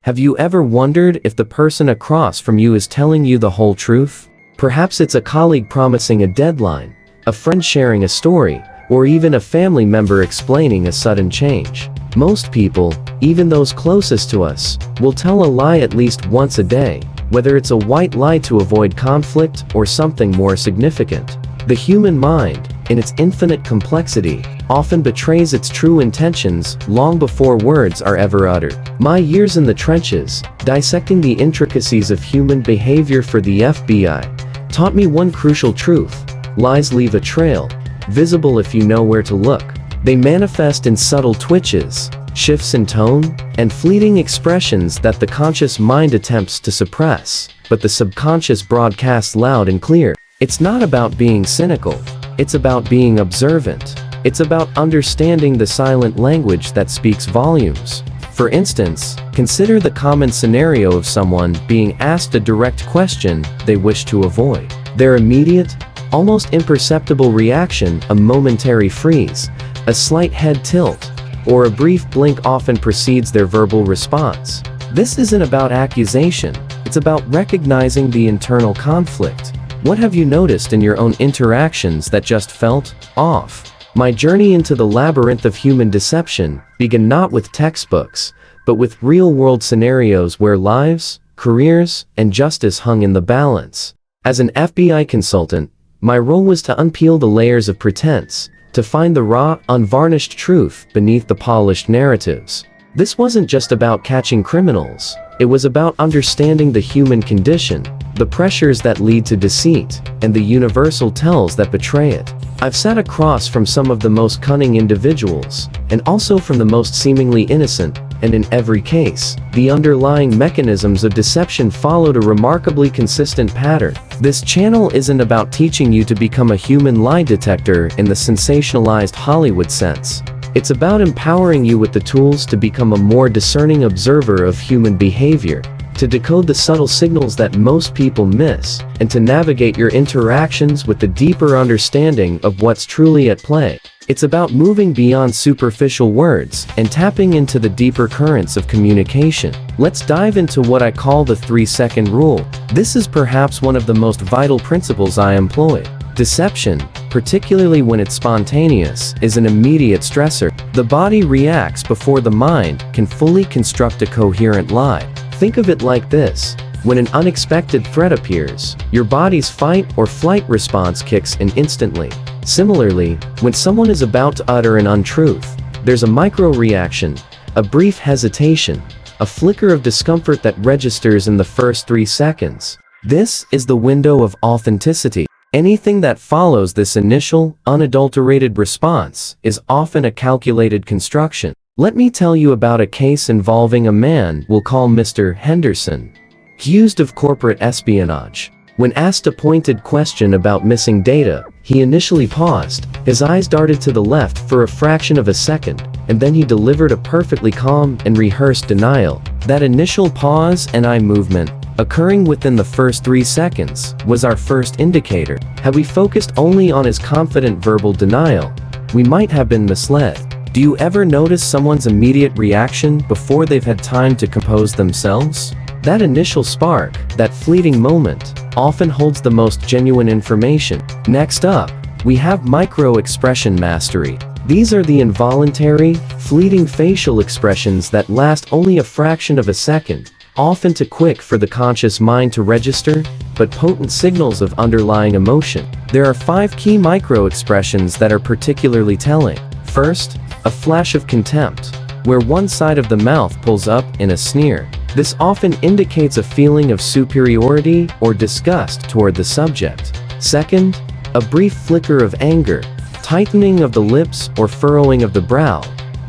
Have you ever wondered if the person across from you is telling you the whole truth? Perhaps it's a colleague promising a deadline, a friend sharing a story, or even a family member explaining a sudden change. Most people, even those closest to us, will tell a lie at least once a day, whether it's a white lie to avoid conflict or something more significant. The human mind, in its infinite complexity, often betrays its true intentions long before words are ever uttered. My years in the trenches, dissecting the intricacies of human behavior for the FBI, taught me one crucial truth: lies leave a trail, visible if you know where to look. They manifest in subtle twitches, shifts in tone, and fleeting expressions that the conscious mind attempts to suppress, but the subconscious broadcasts loud and clear. It's not about being cynical. It's about being observant. It's about understanding the silent language that speaks volumes. For instance, consider the common scenario of someone being asked a direct question they wish to avoid. Their immediate, almost imperceptible reaction, a momentary freeze, a slight head tilt, or a brief blink often precedes their verbal response. This isn't about accusation. It's about recognizing the internal conflict. What have you noticed in your own interactions that just felt off? My journey into the labyrinth of human deception began not with textbooks, but with real-world scenarios where lives, careers, and justice hung in the balance. As an FBI consultant, my role was to unpeel the layers of pretense, to find the raw, unvarnished truth beneath the polished narratives. This wasn't just about catching criminals. It was about understanding the human condition, the pressures that lead to deceit, and the universal tells that betray it. I've sat across from some of the most cunning individuals, and also from the most seemingly innocent, and in every case, the underlying mechanisms of deception followed a remarkably consistent pattern. This channel isn't about teaching you to become a human lie detector in the sensationalized Hollywood sense. It's about empowering you with the tools to become a more discerning observer of human behavior, to decode the subtle signals that most people miss, and to navigate your interactions with the deeper understanding of what's truly at play. It's about moving beyond superficial words and tapping into the deeper currents of communication. Let's dive into what I call the 3-second rule. This is perhaps one of the most vital principles I employ. Deception, particularly when it's spontaneous, is an immediate stressor. The body reacts before the mind can fully construct a coherent lie. Think of it like this: when an unexpected threat appears, your body's fight or flight response kicks in instantly. Similarly, when someone is about to utter an untruth, there's a micro-reaction, a brief hesitation, a flicker of discomfort that registers in the first 3 seconds. This is the window of authenticity. Anything that follows this initial, unadulterated response is often a calculated construction. Let me tell you about a case involving a man we'll call Mr. Henderson, accused of corporate espionage. When asked a pointed question about missing data, he initially paused, his eyes darted to the left for a fraction of a second, and then he delivered a perfectly calm and rehearsed denial. That initial pause and eye movement, occurring within the first 3 seconds, was our first indicator. Had we focused only on his confident verbal denial, we might have been misled. Do you ever notice someone's immediate reaction before they've had time to compose themselves? That initial spark, that fleeting moment, often holds the most genuine information. Next up, we have micro-expression mastery. These are the involuntary, fleeting facial expressions that last only a fraction of a second, often too quick for the conscious mind to register, but potent signals of underlying emotion. There are 5 key micro-expressions that are particularly telling. First, a flash of contempt, where one side of the mouth pulls up in a sneer. This often indicates a feeling of superiority or disgust toward the subject. Second, a brief flicker of anger, tightening of the lips or furrowing of the brow,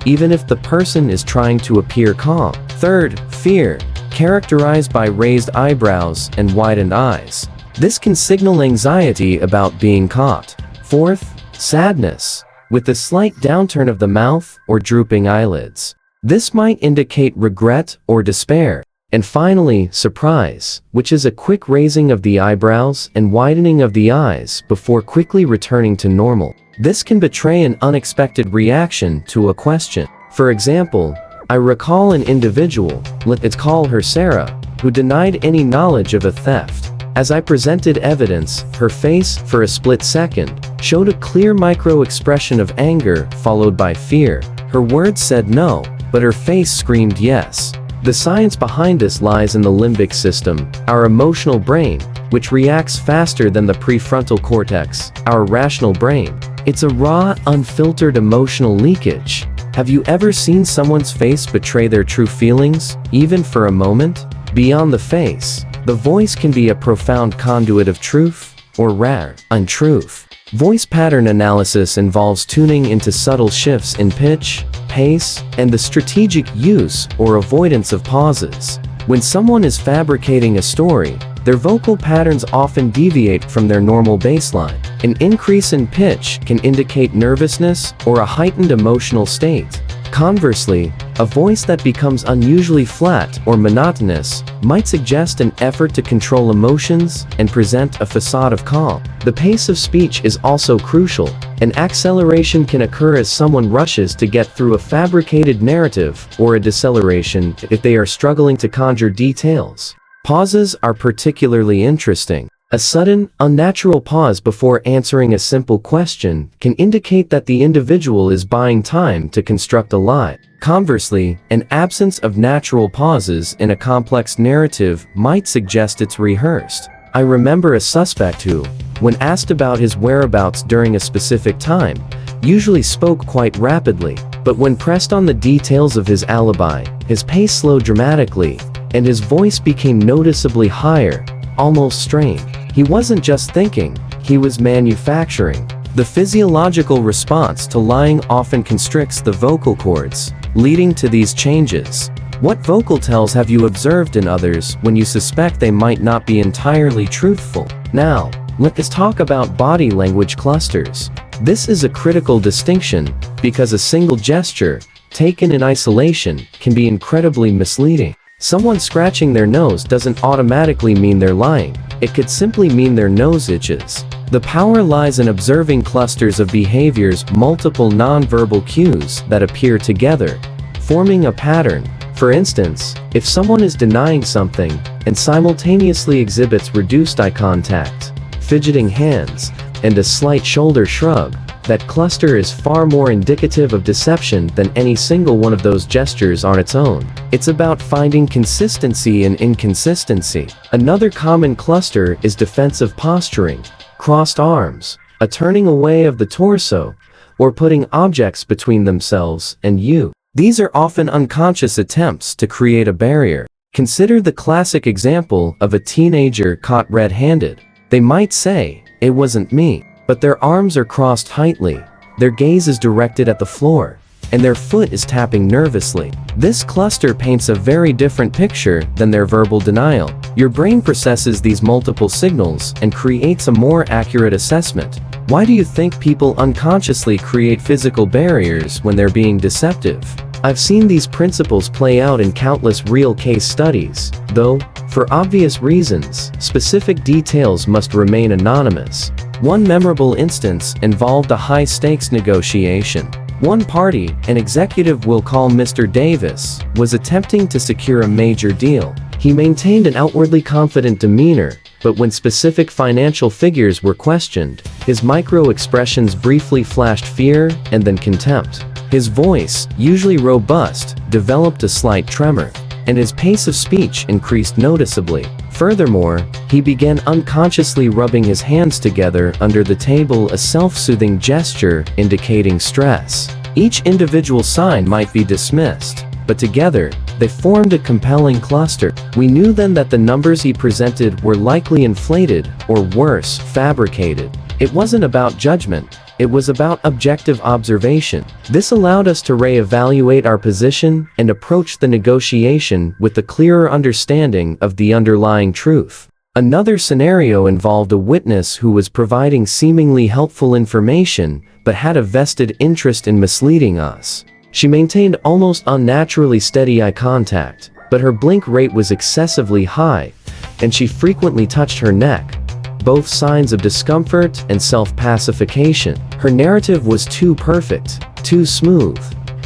even if the person is trying to appear calm. Third, fear, characterized by raised eyebrows and widened eyes. This can signal anxiety about being caught. Fourth, sadness, with a slight downturn of the mouth or drooping eyelids. This might indicate regret or despair. And finally, surprise, which is a quick raising of the eyebrows and widening of the eyes before quickly returning to normal. This can betray an unexpected reaction to a question. For example, I recall an individual, let's call her Sarah, who denied any knowledge of a theft. As I presented evidence, her face, for a split second, showed a clear micro-expression of anger followed by fear. Her words said no, but her face screamed yes. The science behind this lies in the limbic system, our emotional brain, which reacts faster than the prefrontal cortex, our rational brain. It's a raw, unfiltered emotional leakage. Have you ever seen someone's face betray their true feelings, even for a moment? Beyond the face, the voice can be a profound conduit of truth, or rare, untruth. Voice pattern analysis involves tuning into subtle shifts in pitch, pace, and the strategic use or avoidance of pauses. When someone is fabricating a story, their vocal patterns often deviate from their normal baseline. An increase in pitch can indicate nervousness or a heightened emotional state. Conversely, a voice that becomes unusually flat or monotonous might suggest an effort to control emotions and present a facade of calm. The pace of speech is also crucial. An acceleration can occur as someone rushes to get through a fabricated narrative, or a deceleration if they are struggling to conjure details. Pauses are particularly interesting. A sudden, unnatural pause before answering a simple question can indicate that the individual is buying time to construct a lie. Conversely, an absence of natural pauses in a complex narrative might suggest it's rehearsed. I remember a suspect who, when asked about his whereabouts during a specific time, usually spoke quite rapidly, but when pressed on the details of his alibi, his pace slowed dramatically, and his voice became noticeably higher, almost strained. He wasn't just thinking, he was manufacturing. The physiological response to lying often constricts the vocal cords, leading to these changes. What vocal tells have you observed in others when you suspect they might not be entirely truthful? Now, let's talk about body language clusters. This is a critical distinction because a single gesture, taken in isolation, can be incredibly misleading. Someone scratching their nose doesn't automatically mean they're lying. It could simply mean their nose itches. The power lies in observing clusters of behaviors, multiple nonverbal cues that appear together, forming a pattern. For instance, if someone is denying something and simultaneously exhibits reduced eye contact, fidgeting hands, and a slight shoulder shrug, that cluster is far more indicative of deception than any single one of those gestures on its own. It's about finding consistency in inconsistency. Another common cluster is defensive posturing, crossed arms, a turning away of the torso, or putting objects between themselves and you. These are often unconscious attempts to create a barrier. Consider the classic example of a teenager caught red-handed. They might say, "It wasn't me," but their arms are crossed tightly, their gaze is directed at the floor, and their foot is tapping nervously. This cluster paints a very different picture than their verbal denial. Your brain processes these multiple signals and creates a more accurate assessment. Why do you think people unconsciously create physical barriers when they're being deceptive? I've seen these principles play out in countless real case studies, though, for obvious reasons, specific details must remain anonymous. One memorable instance involved a high-stakes negotiation. One party, an executive we'll call Mr. Davis, was attempting to secure a major deal. He maintained an outwardly confident demeanor, but when specific financial figures were questioned, his micro-expressions briefly flashed fear and then contempt. His voice, usually robust, developed a slight tremor, and his pace of speech increased noticeably. Furthermore, he began unconsciously rubbing his hands together under the table, a self-soothing gesture indicating stress. Each individual sign might be dismissed, but together, they formed a compelling cluster. We knew then that the numbers he presented were likely inflated, or worse, fabricated. It wasn't about judgment. It was about objective observation. This allowed us to re-evaluate our position and approach the negotiation with a clearer understanding of the underlying truth. Another scenario involved a witness who was providing seemingly helpful information but had a vested interest in misleading us. She maintained almost unnaturally steady eye contact, but her blink rate was excessively high, and she frequently touched her neck, both signs of discomfort and self-pacification. Her narrative was too perfect, too smooth,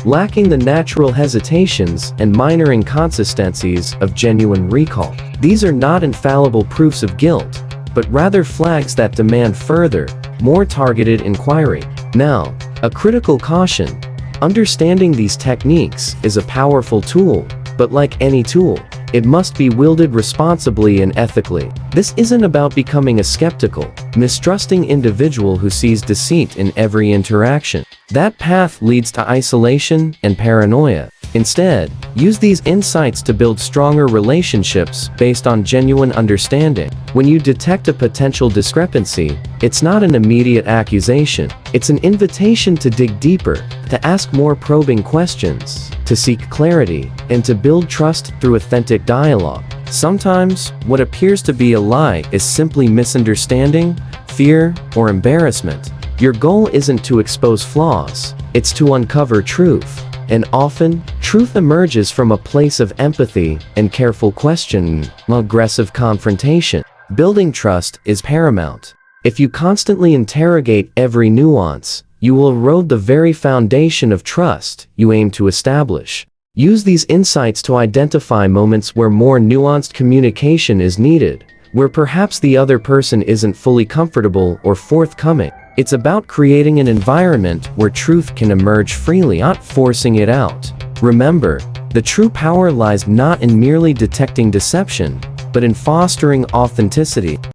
lacking the natural hesitations and minor inconsistencies of genuine recall. These are not infallible proofs of guilt, but rather flags that demand further, more targeted inquiry. Now, a critical caution. Understanding these techniques is a powerful tool, but like any tool, it must be wielded responsibly and ethically. This isn't about becoming a skeptical, mistrusting individual who sees deceit in every interaction. That path leads to isolation and paranoia. Instead, use these insights to build stronger relationships based on genuine understanding. When you detect a potential discrepancy, it's not an immediate accusation. It's an invitation to dig deeper, to ask more probing questions, to seek clarity, and to build trust through authentic dialogue. Sometimes, what appears to be a lie is simply misunderstanding, fear, or embarrassment. Your goal isn't to expose flaws, it's to uncover truth. And often, truth emerges from a place of empathy and careful questioning, not aggressive confrontation. Building trust is paramount. If you constantly interrogate every nuance, you will erode the very foundation of trust you aim to establish. Use these insights to identify moments where more nuanced communication is needed, where perhaps the other person isn't fully comfortable or forthcoming. It's about creating an environment where truth can emerge freely, not forcing it out. Remember, the true power lies not in merely detecting deception, but in fostering authenticity.